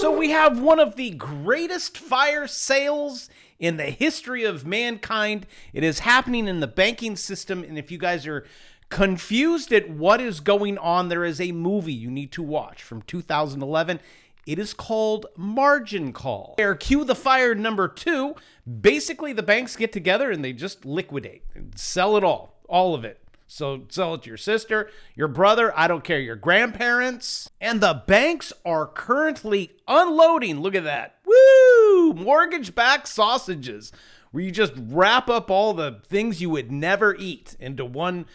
So we have one of the greatest fire sales in the history of mankind. It is happening in the banking system, and if you guys are confused at what is going on, there is a movie you need to watch from 2011. It is called Margin Call. Cue the fire number 2. Basically, the banks get together and they just liquidate and sell it all of it. So sell it to your sister, your brother, I don't care, your grandparents. And the banks are currently unloading, look at that, woo, mortgage-backed sausages, where you just wrap up all the things you would never eat into one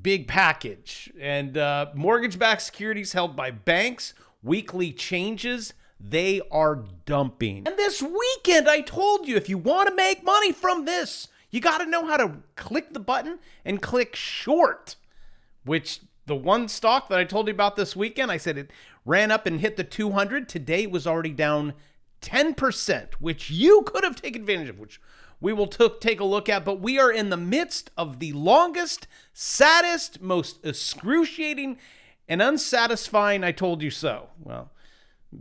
big package. And mortgage-backed securities held by banks, weekly changes, they are dumping. And this weekend, I told you, if you want to make money from this, you got to know how to click the button and click short, which the one stock that I told you about this weekend, I said it ran up and hit the 200. Today it was already down 10%, which you could have taken advantage of, which we will take a look at. But we are in the midst of the longest, saddest, most excruciating and unsatisfying, I told you so, well,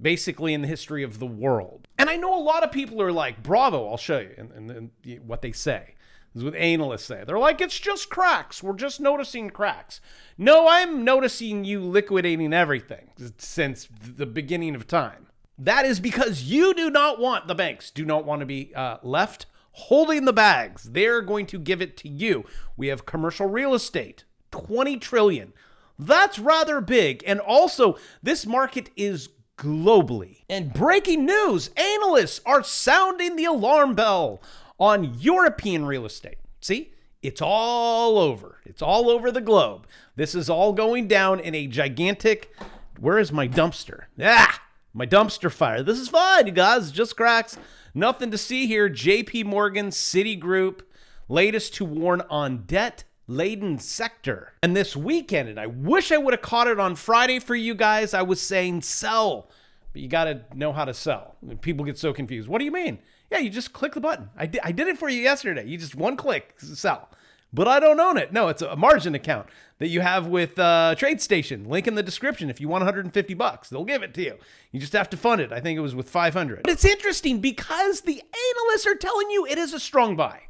basically in the history of the world. And I know a lot of people are like, bravo, I'll show you, and what they say. This is what analysts say. They're like, it's just cracks. We're just noticing cracks. No, I'm noticing you liquidating everything since the beginning of time. That is because you do not want, the banks do not want to be left holding the bags. They're going to give it to you. We have commercial real estate, 20 trillion. That's rather big. And also, this market is globally. And breaking news, analysts are sounding the alarm bell on European real estate. See, it's all over. It's all over the globe. This is all going down in a gigantic, where is my dumpster? My dumpster fire. This is fine, you guys, just cracks. Nothing to see here. JP Morgan, Citigroup, latest to warn on debt-laden sector. And this weekend, and I wish I would have caught it on Friday for you guys, I was saying sell, but you got to know how to sell. People get so confused. What do you mean? Yeah, you just click the button. I did it for you yesterday. You just one click, sell. But I don't own it. No, it's a margin account that you have with TradeStation. Link in the description. If you want $150, they'll give it to you. You just have to fund it. I think it was with 500. But it's interesting because the analysts are telling you it is a strong buy.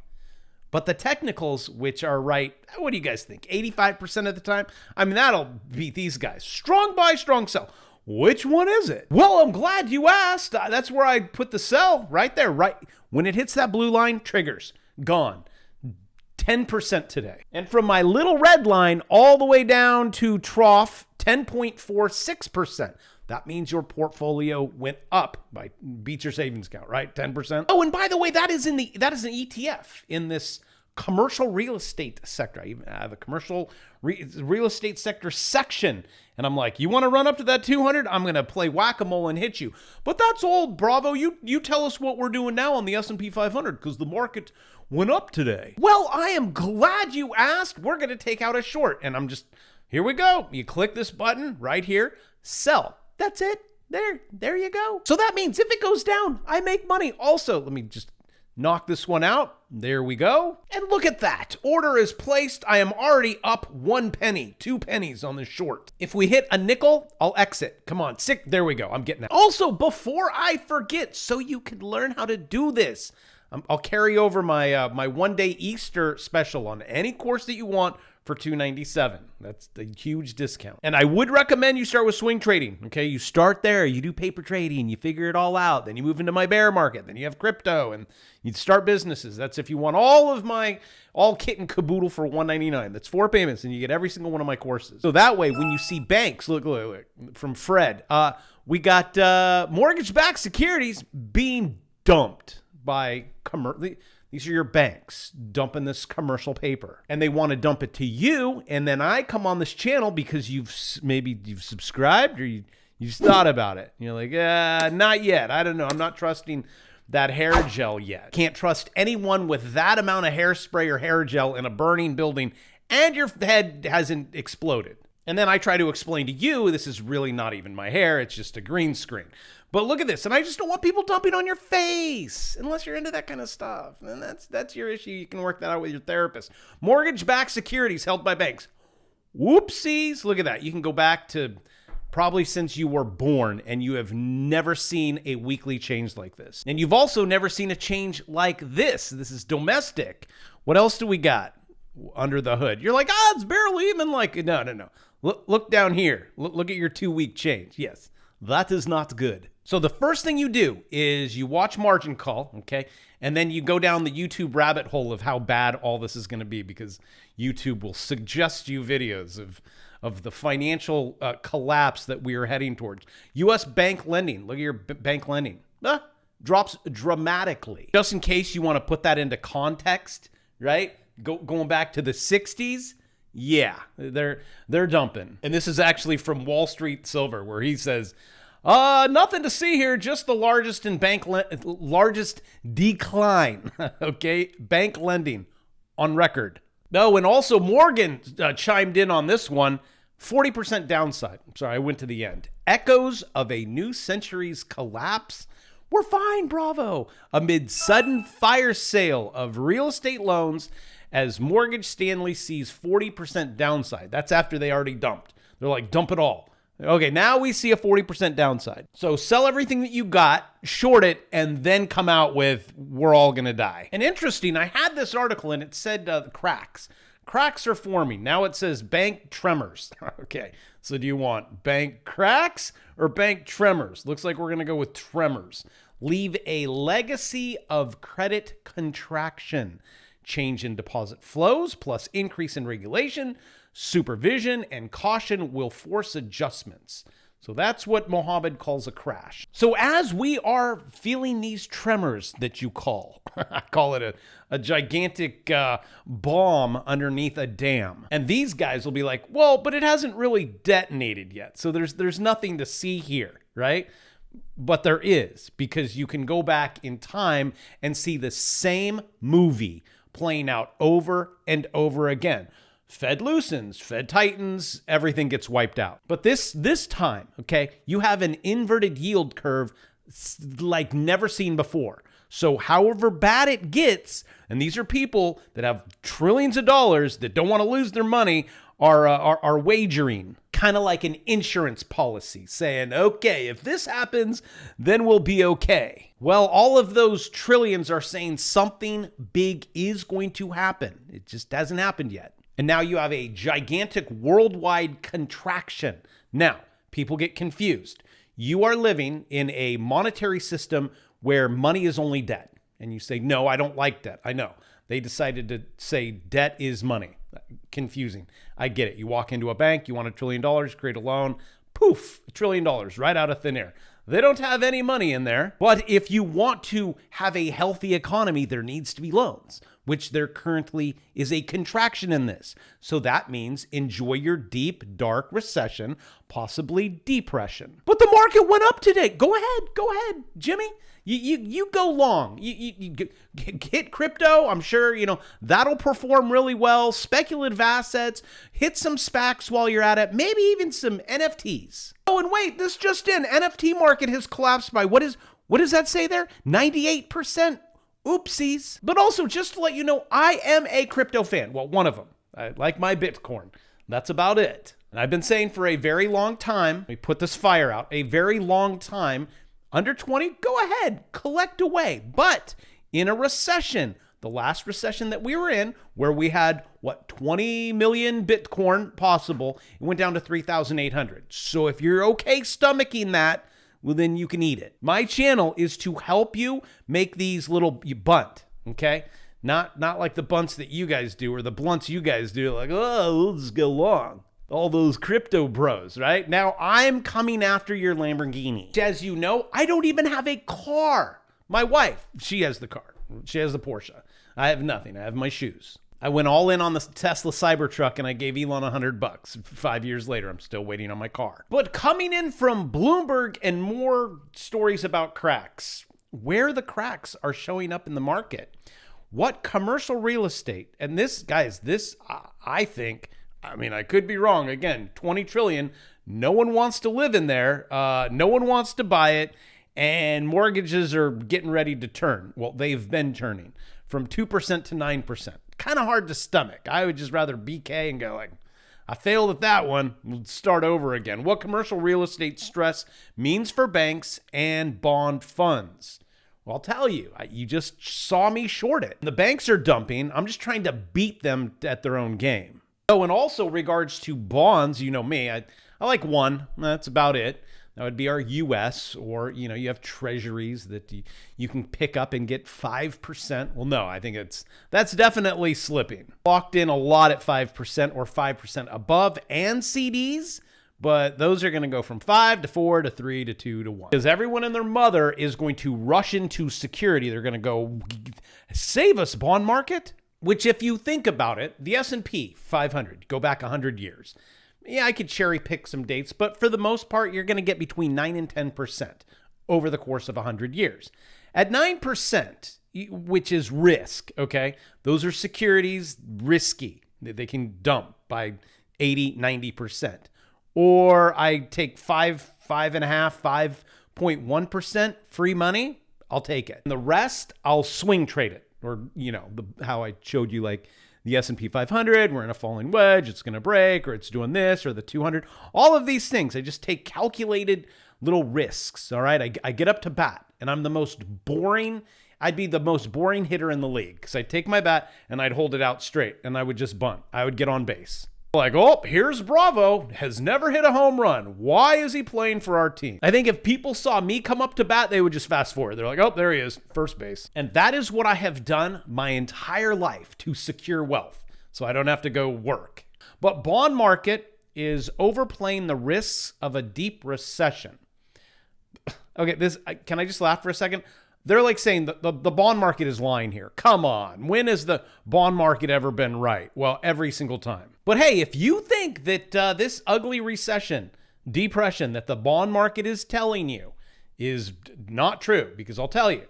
But the technicals, which are right, what do you guys think? 85% of the time? I mean, that'll beat these guys. Strong buy, strong sell. Which one is it? Well, I'm glad you asked. That's where I put the sell right there. Right when it hits that blue line, triggers, gone. 10% today. And from my little red line all the way down to trough, 10.46%. That means your portfolio went up by beats your savings account, right? 10%. Oh, and by the way, that is an ETF in this commercial real estate sector. I even have a commercial real estate sector section. And I'm like, you want to run up to that 200? I'm going to play whack-a-mole and hit you. But that's old, Bravo. You tell us what we're doing now on the S&P 500 because the market went up today. Well, I am glad you asked. We're going to take out a short. And I'm just, here we go. You click this button right here, sell. That's it. There you go. So that means if it goes down, I make money. Also, let me just knock this one out. There we go. And look at that. Order is placed. I am already up 1 penny, 2 pennies on the short. If we hit a nickel, I'll exit. Come on, there we go. I'm getting that. Also, before I forget, so you can learn how to do this, I'll carry over my my one-day Easter special on any course that you want for $297. That's the huge discount. And I would recommend you start with swing trading. Okay, you start there, you do paper trading, you figure it all out, then you move into my bear market, then you have crypto, and you start businesses. That's if you want all kit and caboodle for $199. That's 4 payments, and you get every single one of my courses. So that way, when you see banks, look from Fred, we got mortgage-backed securities being dumped by these are your banks dumping this commercial paper, and they want to dump it to you. And then I come on this channel because you've subscribed or you just thought about it. You're like, not yet. I don't know. I'm not trusting that hair gel yet. Can't trust anyone with that amount of hairspray or hair gel in a burning building and your head hasn't exploded. And then I try to explain to you, this is really not even my hair. It's just a green screen. But look at this. And I just don't want people dumping on your face unless you're into that kind of stuff. And that's your issue. You can work that out with your therapist. Mortgage-backed securities held by banks. Whoopsies. Look at that. You can go back to probably since you were born, and you have never seen a weekly change like this. And you've also never seen a change like this. This is domestic. What else do we got under the hood? You're like, it's barely even like, no. Look down here. Look at your 2-week change. Yes, that is not good. So the first thing you do is you watch Margin Call, okay? And then you go down the YouTube rabbit hole of how bad all this is going to be, because YouTube will suggest you videos of the financial collapse that we are heading towards. U.S. bank lending. Look at your bank lending. Drops dramatically. Just in case you want to put that into context, right? Going back to the 60s. Yeah, they're dumping. And this is actually from Wall Street Silver, where he says, nothing to see here, just the largest decline, okay? Bank lending on record. No, and also Morgan chimed in on this one, 40% downside. I'm sorry, I went to the end. Echoes of a new century's collapse. We're fine, bravo. Amid sudden fire sale of real estate loans as Morgan Stanley sees 40% downside. That's after they already dumped. They're like, dump it all. Okay, now we see a 40% downside. So sell everything that you got, short it, and then come out with, we're all going to die. And interesting, I had this article and it said cracks. Cracks are forming. Now it says bank tremors. Okay, so do you want bank cracks or bank tremors? Looks like we're going to go with tremors. Leave a legacy of credit contraction. Change in deposit flows plus increase in regulation, supervision, and caution will force adjustments. So that's what Mohammed calls a crash. So as we are feeling these tremors that you call, I call it a gigantic bomb underneath a dam. And these guys will be like, well, but it hasn't really detonated yet. So there's nothing to see here, right? But there is, because you can go back in time and see the same movie playing out over and over again. Fed loosens, Fed tightens, everything gets wiped out. But this time, okay, you have an inverted yield curve like never seen before. So however bad it gets, and these are people that have trillions of dollars that don't want to lose their money, are wagering, kind of like an insurance policy, saying, okay, if this happens, then we'll be okay. Well, all of those trillions are saying something big is going to happen. It just hasn't happened yet. And now you have a gigantic worldwide contraction. Now, people get confused. You are living in a monetary system where money is only debt. And you say, no, I don't like debt. I know. They decided to say debt is money. Confusing. I get it. You walk into a bank, you want $1 trillion, create a loan, poof, $1 trillion right out of thin air. They don't have any money in there. But if you want to have a healthy economy, there needs to be loans, which there currently is a contraction in this. So that means enjoy your deep, dark recession, possibly depression. But the market went up today. Go ahead, Jimmy. You go long. You hit crypto. I'm sure, that'll perform really well. Speculative assets, hit some SPACs while you're at it. Maybe even some NFTs. Oh, and wait, this just in. NFT market has collapsed by, what does that say there? 98%. Oopsies. But also, just to let you know, I am a crypto fan. Well, one of them. I like my Bitcoin. That's about it. And I've been saying for a very long time, let me put this fire out, a very long time, under 20, go ahead, collect away. But in a recession, the last recession that we were in, where we had, 20 million Bitcoin possible, it went down to 3,800. So if you're okay stomaching that, well, then you can eat it. My channel is to help you make these little bunt, okay? Not like the bunts that you guys do or the blunts you guys do, like, oh, we'll just go long. All those crypto bros, right? Now I'm coming after your Lamborghini. As you know, I don't even have a car. My wife, she has the car. She has the Porsche. I have nothing. I have my shoes. I went all in on the Tesla Cybertruck and I gave Elon $100. 5 years later, I'm still waiting on my car. But coming in from Bloomberg and more stories about cracks, where the cracks are showing up in the market, what commercial real estate, and this, guys, I think, I could be wrong. Again, 20 trillion. No one wants to live in there. No one wants to buy it. And mortgages are getting ready to turn. Well, they've been turning from 2% to 9%. Kind of hard to stomach. I would just rather BK and go like, I failed at that one. We'll start over again. What commercial real estate stress means for banks and bond funds. Well, I'll tell you, you just saw me short it. The banks are dumping. I'm just trying to beat them at their own game. Oh, and also regards to bonds, you know me, I like one. That's about it. That would be our U.S. or, you have treasuries that you can pick up and get 5%. Well, no, I think that's definitely slipping. Locked in a lot at 5% or 5% above, and CDs, but those are going to go from 5 to 4 to 3 to 2 to 1. Because everyone and their mother is going to rush into security. They're going to go, save us, bond market. Which, if you think about it, the S&P 500, go back 100 years. Yeah, I could cherry pick some dates, but for the most part, you're going to get between 9 and 10% over the course of 100 years. At 9%, which is risk, okay? Those are securities, risky. They can dump by 80, 90%. Or I take 5.5, 5.1% free money, I'll take it. And the rest, I'll swing trade it. Or, how I showed you, like, the S&P 500, we're in a falling wedge, it's going to break, or it's doing this, or the 200. All of these things, I just take calculated little risks, all right? I get up to bat, and I'm the most boring, I'd be the most boring hitter in the league, because I'd take my bat, and I'd hold it out straight, and I would just bunt. I would get on base. Like, oh, here's Bravo, has never hit a home run. Why is he playing for our team? I think if people saw me come up to bat, they would just fast forward. They're like, oh, there he is, first base. And that is what I have done my entire life to secure wealth, so I don't have to go work. But bond market is overplaying the risks of a deep recession. Okay, can I just laugh for a second? They're like saying the bond market is lying here. Come on. When has the bond market ever been right? Well, every single time. But hey, if you think that this ugly recession, depression that the bond market is telling you is not true, because I'll tell you,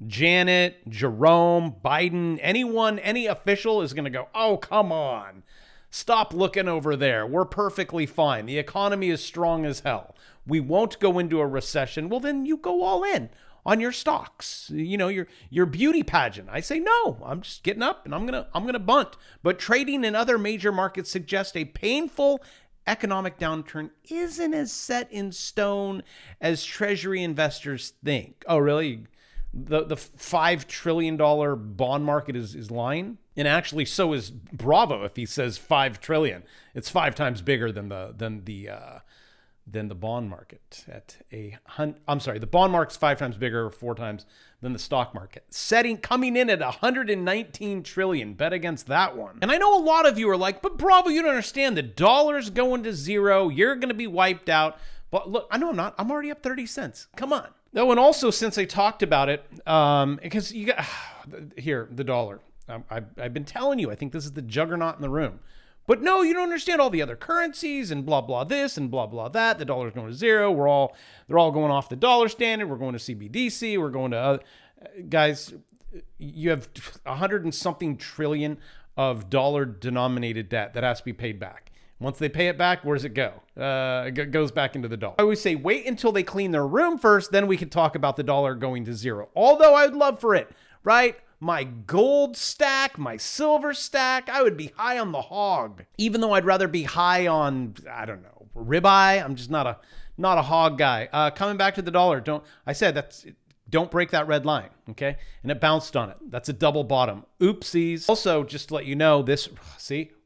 Janet, Jerome, Biden, any official is going to go, oh, come on. Stop looking over there. We're perfectly fine. The economy is strong as hell. We won't go into a recession. Well, then you go all in on your stocks, your beauty pageant. I say, no, I'm just getting up and I'm going to bunt. But trading in other major markets suggests a painful economic downturn isn't as set in stone as treasury investors think. Oh, really? The $5 trillion bond market is lying? And actually, so is Bravo. If he says 5 trillion, it's 5 times bigger than the bond market the bond market's 5 times bigger, 4 times than the stock market. Coming in at 119 trillion. Bet against that one. And I know a lot of you are like, but Bravo, you don't understand. The dollar's going to zero. You're going to be wiped out. But look, I know I'm not. I'm already up 30 cents. Come on. No, and also since I talked about it, because you got here, the dollar. I've been telling you, I think this is the juggernaut in the room. But no, you don't understand all the other currencies and blah, blah, this and blah, blah, that. The dollar's going to zero. They're all going off the dollar standard. We're going to CBDC. We're going to, guys, you have 100 and something trillion of dollar denominated debt that has to be paid back. Once they pay it back, where does it go? It goes back into the dollar. I always say, wait until they clean their room first, then we can talk about the dollar going to zero. Although I'd love for it, right? My gold stack, my silver stack, I would be high on the hog. Even though I'd rather be high on, I don't know, ribeye. I'm just not a hog guy. Coming back to the dollar, don't break that red line, okay? And it bounced on it. That's a double bottom. Oopsies. Also, just to let you know,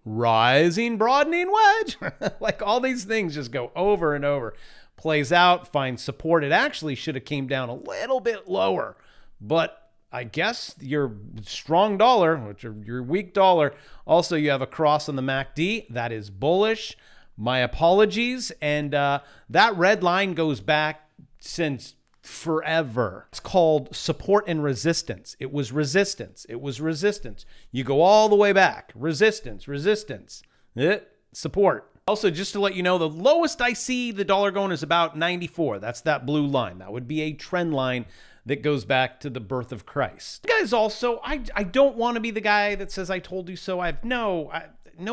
rising, broadening wedge. Like all these things just go over and over. Plays out, finds support. It actually should have came down a little bit lower, but I guess your strong dollar, which are your weak dollar, also you have a cross on the MACD. That is bullish. My apologies. And that red line goes back since forever. It's called support and resistance. It was resistance. You go all the way back. Resistance. Support. Also, just to let you know, the lowest I see the dollar going is about 94. That's that blue line. That would be a trend line that goes back to the birth of Christ. Guys, also, I don't want to be the guy that says I told you so. I have no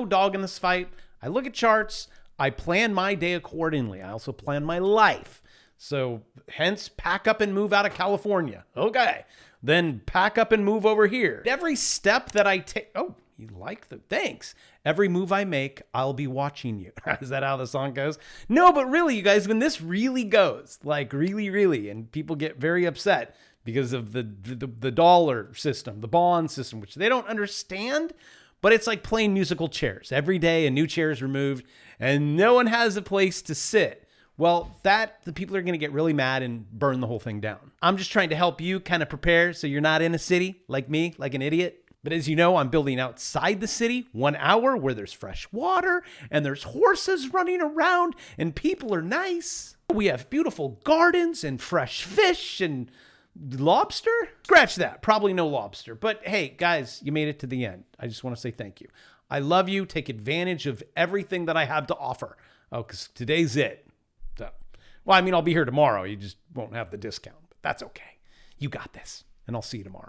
dog in this fight. I look at charts. I plan my day accordingly. I also plan my life. So hence, pack up and move out of California. Okay. Then pack up and move over here. Every step that I take, You like the thanks. Every move I make, I'll be watching you. Is that how the song goes? No, but really, you guys, when this really goes, like really, and people get very upset because of the dollar system, the bond system, which they don't understand, but it's like playing musical chairs. Every day a new chair is removed and no one has a place to sit. Well, the people are going to get really mad and burn the whole thing down. I'm just trying to help you kind of prepare so you're not in a city like me, like an idiot. But as you know, I'm building outside the city 1 hour where there's fresh water and there's horses running around and people are nice. We have beautiful gardens and fresh fish and lobster. Scratch that. Probably no lobster. But hey, guys, you made it to the end. I just want to say thank you. I love you. Take advantage of everything that I have to offer. Oh, because today's it. So, well, I mean, I'll be here tomorrow. You just won't have the discount. But that's okay. You got this. And I'll see you tomorrow.